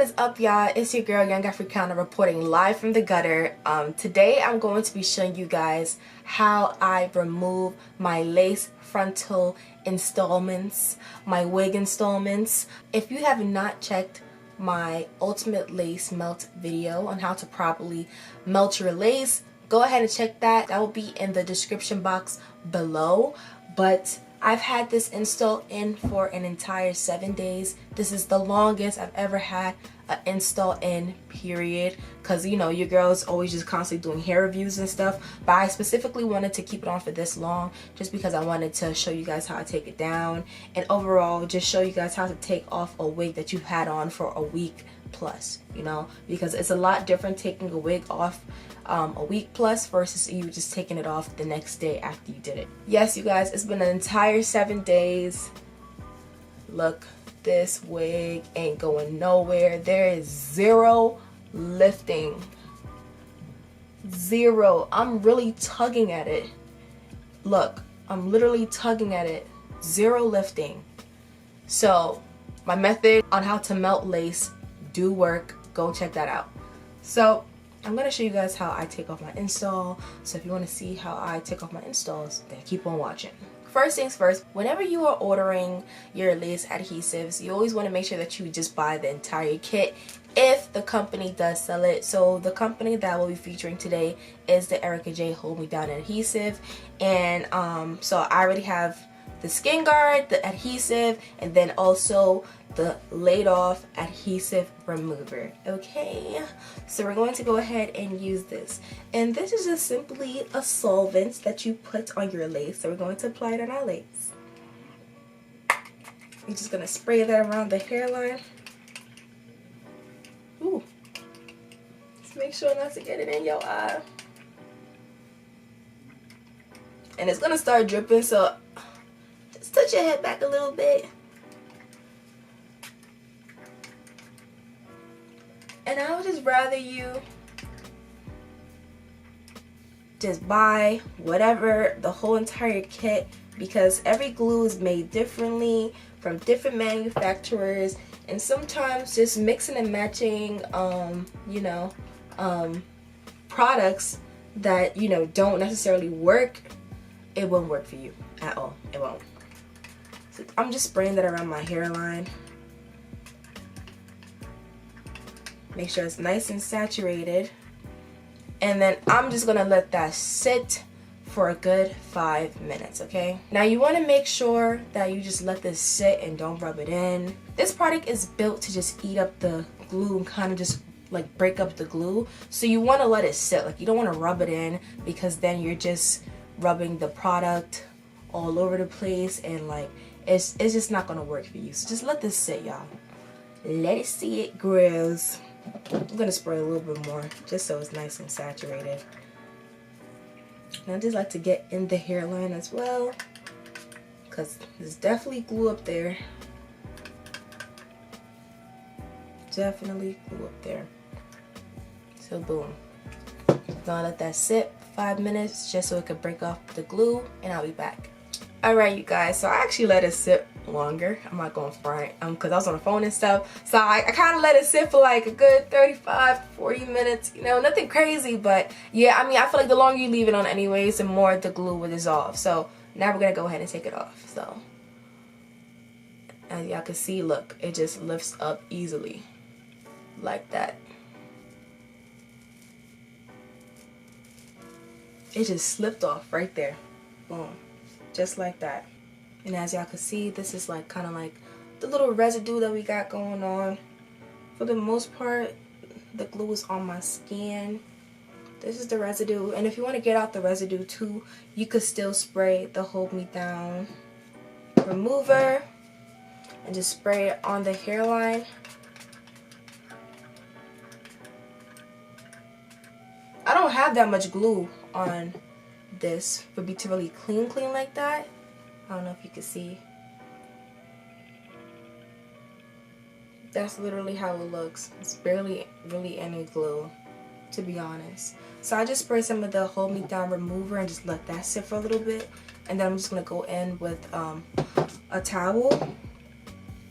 is up, y'all? It's your girl Young Africana reporting live from the gutter. Today I'm going to be showing you guys how I remove my lace frontal installments, my wig installments. If you have not checked my ultimate lace melt video on how to properly melt your lace, go ahead and check that. That will be in the description box below. But I've had this install in for an entire 7 days. This is the longest I've ever had an install in, period. Because, you know, your girl's always just constantly doing hair reviews and stuff. But I specifically wanted to keep it on for this long just because I wanted to show you guys how I take it down. And overall, just show you guys how to take off a wig that you've had on for a week plus, you know. Because it's a lot different taking a wig off a week plus versus you just taking it off the next day after you did it. Yes, you guys, it's been an entire 7 days. Look, this wig ain't going nowhere. There is zero lifting. Zero. I'm really tugging at it. Look, I'm literally tugging at it. Zero lifting. So my method on how to melt lace do work. Go check that out. So I'm going to show you guys how I take off my install. So if you want to see how I take off my installs, then keep on watching. First things first, whenever you are ordering your lace adhesives, you always want to make sure that you just buy the entire kit if the company does sell it. So the company that we'll be featuring today is the Ericka J Hold Me Down adhesive. And so I already have the skin guard, the adhesive, and then also the laid off adhesive remover. Okay, so we're going to go ahead and use this, and this is just simply a solvent that you put on your lace. So we're going to apply it on our lace. I'm just gonna spray that around the hairline. Ooh, just make sure not to get it in your eye. And it's gonna start dripping, so just touch your head back a little bit. And I would just rather you just buy whatever, the whole entire kit, because every glue is made differently from different manufacturers, and sometimes just mixing and matching products that don't necessarily work, it won't work for you at all. It won't. So I'm just spraying that around my hairline. Make sure it's nice and saturated. And then I'm just gonna let that sit for a good 5 minutes, okay? Now you wanna make sure that you just let this sit and don't rub it in. This product is built to just eat up the glue and kind of just like break up the glue. So you wanna let it sit. Like, you don't wanna rub it in, because then you're just rubbing the product all over the place, and like it's just not gonna work for you. So just let this sit, y'all. Let it see it grows. I'm gonna spray a little bit more just so it's nice and saturated. And I just like to get in the hairline as well, because there's definitely glue up there. Definitely glue up there. So boom. Gonna let that sit for 5 minutes just so it could break off the glue, and I'll be back. Alright, you guys, so I actually let it sit longer. I'm not going front because I was on the phone and stuff, so I kind of let it sit for like a good 35-40 minutes, nothing crazy. But yeah, I mean, I feel like the longer you leave it on anyways, the more the glue will dissolve. So now we're gonna go ahead and take it off. So as y'all can see, look, it just lifts up easily like that. It just slipped off right there. Boom. Just like that. And as y'all can see, this is like kind of like the little residue that we got going on. For the most part, the glue is on my skin. This is the residue, and if you want to get out the residue too, you could still spray the Hold Me Down remover and just spray it on the hairline. I don't have that much glue on this for me to really clean like that. I don't know if you can see. That's literally how it looks. It's barely really any glue, to be honest. So I just spray some of the Hold Me Down remover and just let that sit for a little bit, and then I'm just gonna go in with a towel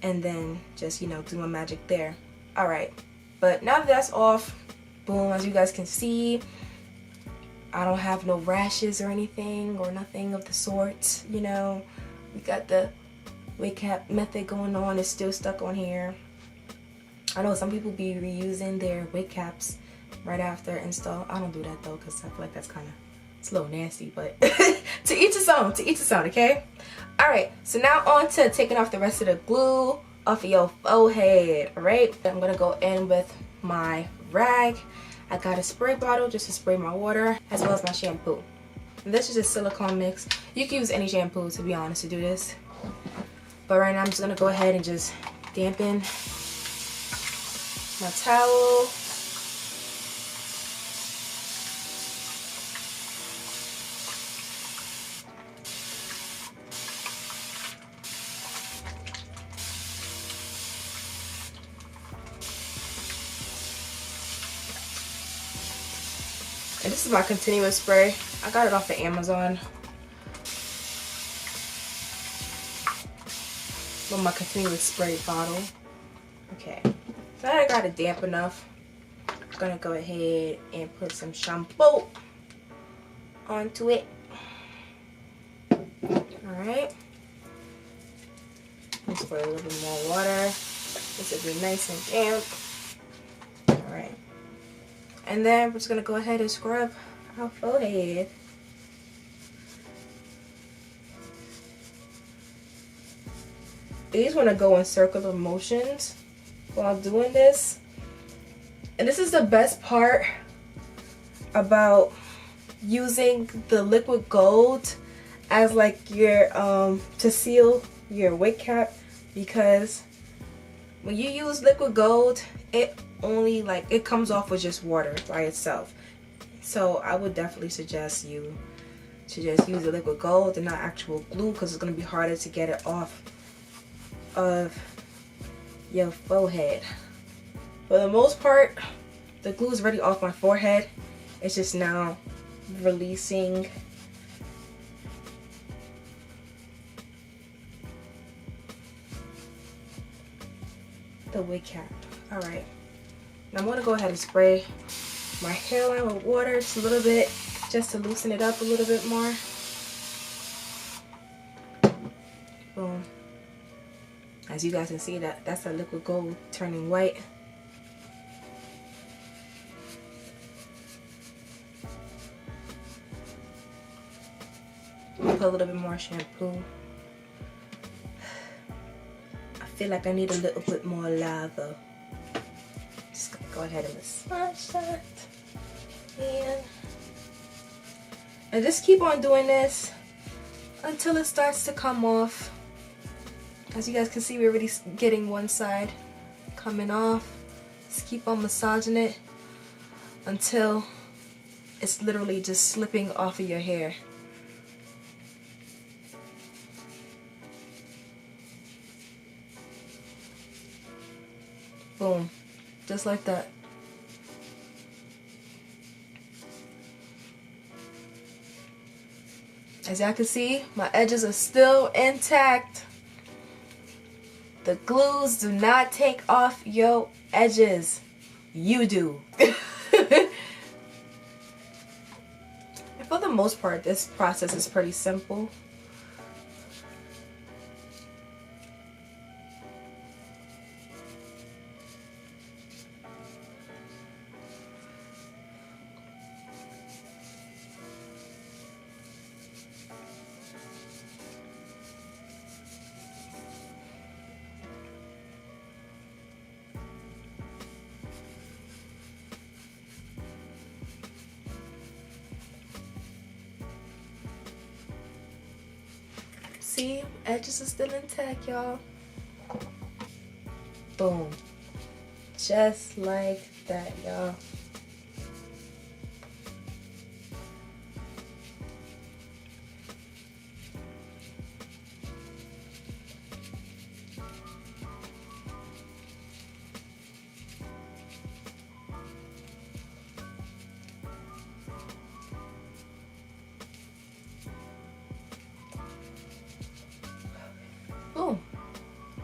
and then just do my magic there. Alright, but now that that's off, boom, as you guys can see, I don't have no rashes or anything or nothing of the sort, you know. We got the wig cap method going on. It's still stuck on here. I know some people be reusing their wig caps right after install. I don't do that though, because I feel like that's kind of, it's a little nasty, but to each his own, okay? Alright, so now on to taking off the rest of the glue off of your forehead. Alright, I'm gonna go in with my rag. I got a spray bottle just to spray my water, as well as my shampoo. And this is a silicone mix. You can use any shampoo, to be honest, to do this. But right now I'm just gonna go ahead and just dampen my towel. And this is my continuous spray. I got it off of Amazon. With my continuous spray bottle. Okay. So I got it damp enough. I'm gonna go ahead and put some shampoo onto it. Alright. Let's put a little bit more water. This will be nice and damp. Alright. And then we're just going to go ahead and scrub our forehead. You just want to go in circular motions while doing this. And this is the best part about using the liquid gold as like your to seal your wig cap, because when you use liquid gold, it only like it comes off with just water by itself. So I would definitely suggest you to just use the liquid gold and not actual glue, because it's going to be harder to get it off of your forehead. For the most part, the glue is already off my forehead. It's just now releasing the wig cap. Alright. Now I'm going to go ahead and spray my hairline with water just a little bit, just to loosen it up a little bit more. Boom. As you guys can see, that's the liquid gold turning white. Put a little bit more shampoo. I feel like I need a little bit more lava. Just gonna go ahead and massage that. And just keep on doing this until it starts to come off. As you guys can see, we're already getting one side coming off. Just keep on massaging it until it's literally just slipping off of your hair. Boom. Just like that. As y'all can see, my edges are still intact. The glues do not take off your edges. You do. And for the most part, this process is pretty simple. See, edges are still intact, y'all. Boom. Just like that, y'all. Boom.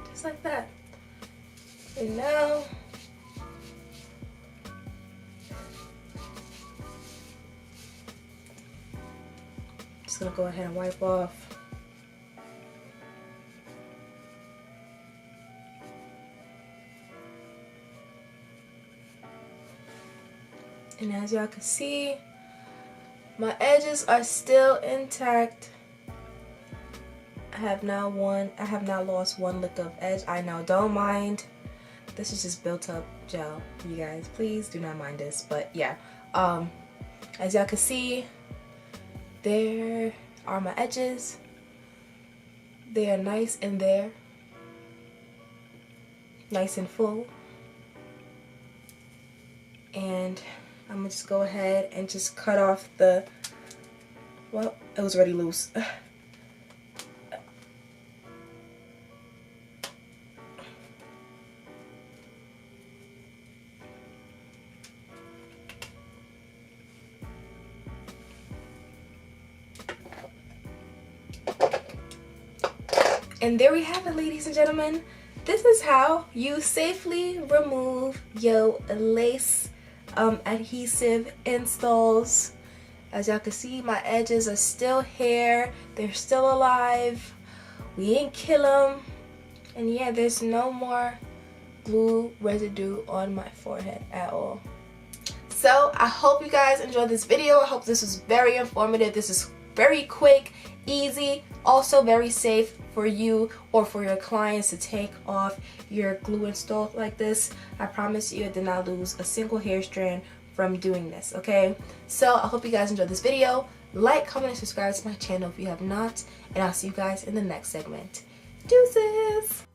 Just like that. And now gonna go ahead and wipe off. And as y'all can see, my edges are still intact. I have not lost one lick of edge. I know, don't mind. This is just built up gel, you guys. Please do not mind this. But yeah, as y'all can see, there are my edges. They are nice in there, nice and full. And I'm gonna just go ahead and just cut off the, well, it was already loose. And there we have it, ladies and gentlemen. This is how you safely remove your lace adhesive installs. As y'all can see, my edges are still here. They're still alive. We ain't kill them. And yeah, there's no more glue residue on my forehead at all. So I hope you guys enjoyed this video. I hope this was very informative. This is very quick, easy, also very safe for you or for your clients to take off your glue install like this. I promise you I did not lose a single hair strand from doing this, okay? So I hope you guys enjoyed this video. Like, comment, and subscribe to my channel if you have not, and I'll see you guys in the next segment. Deuces!